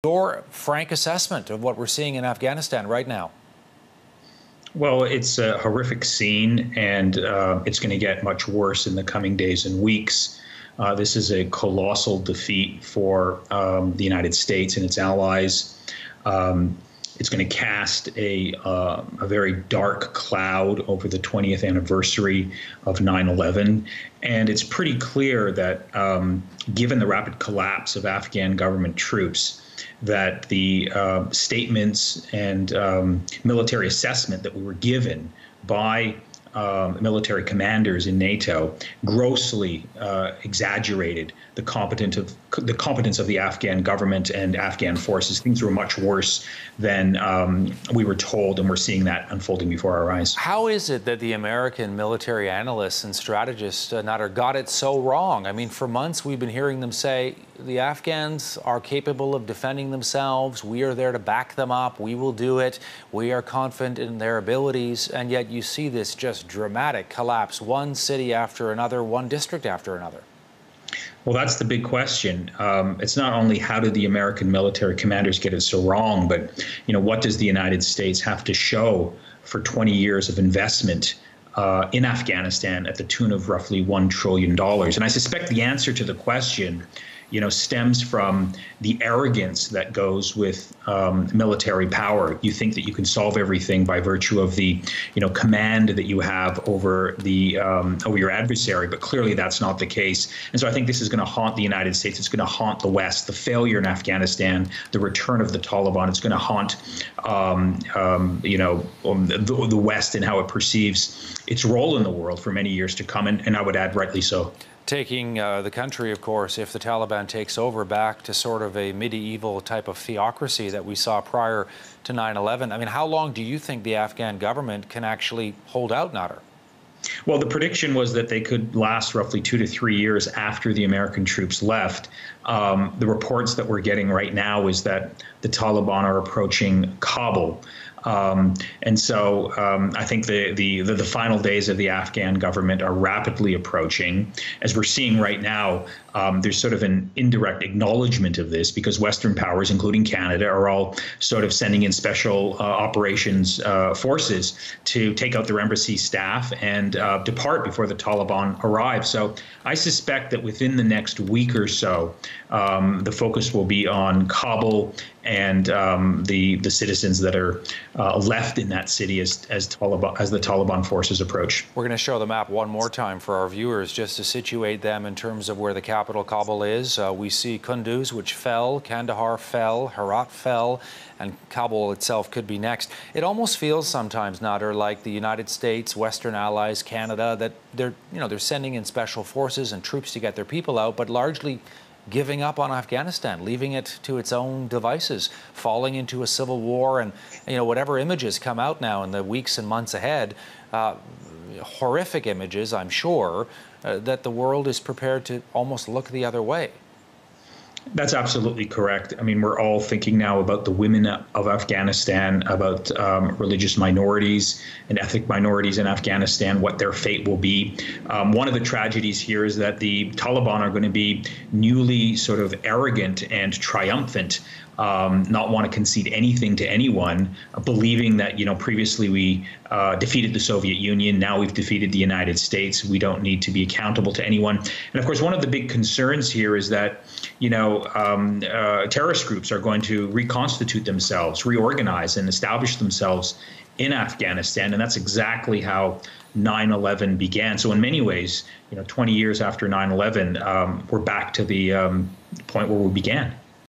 Your frank assessment of what we're seeing in Afghanistan right now? Well, it's a horrific scene, and it's going to get much worse in the coming days and weeks. This is a colossal defeat for the United States and its allies. It's going to cast a very dark cloud over the 20th anniversary of 9/11. And it's pretty clear that given the rapid collapse of Afghan government troops, that the statements and military assessment that we were given by military commanders in NATO grossly exaggerated the competence of the Afghan government and Afghan forces. Things were much worse than we were told, and we're seeing that unfolding before our eyes. How is it that the American military analysts and strategists, Nadir, got it so wrong? I mean, for months we've been hearing them say the Afghans are capable of defending themselves. We are there to back them up. We will do it. We are confident in their abilities. And yet you see this just dramatic collapse, one city after another, one district after another. Well, that's the big question. It's not only how did the American military commanders get it so wrong, but what does the United States have to show for 20 years of investment in Afghanistan at the tune of roughly $1 trillion? And I suspect the answer to the question stems from the arrogance that goes with military power. You think that you can solve everything by virtue of the, command that you have over the over your adversary, but clearly that's not the case. And so I think this is going to haunt the United States. It's going to haunt the West. The failure in Afghanistan, the return of the Taliban. It's going to haunt, the West and how it perceives its role in the world for many years to come. And I would add, rightly so. Taking the country, of course, if the Taliban takes over, back to sort of a medieval type of theocracy that we saw prior to 9/11. I mean, how long do you think the Afghan government can actually hold out, Nadir? Well, the prediction was that they could last roughly 2 to 3 years after the American troops left. The reports that we're getting right now is that the Taliban are approaching Kabul. And so I think the final days of the Afghan government are rapidly approaching. As we're seeing right now, there's sort of an indirect acknowledgement of this because Western powers, including Canada, are all sort of sending in special operations forces to take out their embassy staff and depart before the Taliban arrive. So I suspect that within the next week or so, the focus will be on Kabul and the citizens that are left in that city as the Taliban forces approach. We're going to show the map one more time for our viewers just to situate them in terms of where the capital Kabul is. We see Kunduz, which fell, Kandahar fell, Herat fell, and Kabul itself could be next. It almost feels sometimes, Nadir, like the United States, Western allies, Canada, that they're sending in special forces and troops to get their people out, but largely giving up on Afghanistan, leaving it to its own devices, falling into a civil war, and whatever images come out now in the weeks and months ahead, horrific images, I'm sure, that the world is prepared to almost look the other way. That's absolutely correct. I mean, we're all thinking now about the women of Afghanistan, about religious minorities and ethnic minorities in Afghanistan, what their fate will be. One of the tragedies here is that the Taliban are going to be newly sort of arrogant and triumphant, not want to concede anything to anyone, believing that, previously we defeated the Soviet Union, now we've defeated the United States, we don't need to be accountable to anyone. And of course, one of the big concerns here is that, terrorist groups are going to reconstitute themselves, reorganize and establish themselves in Afghanistan. And that's exactly how 9/11 began. So in many ways, 20 years after 9/11, we're back to the point where we began.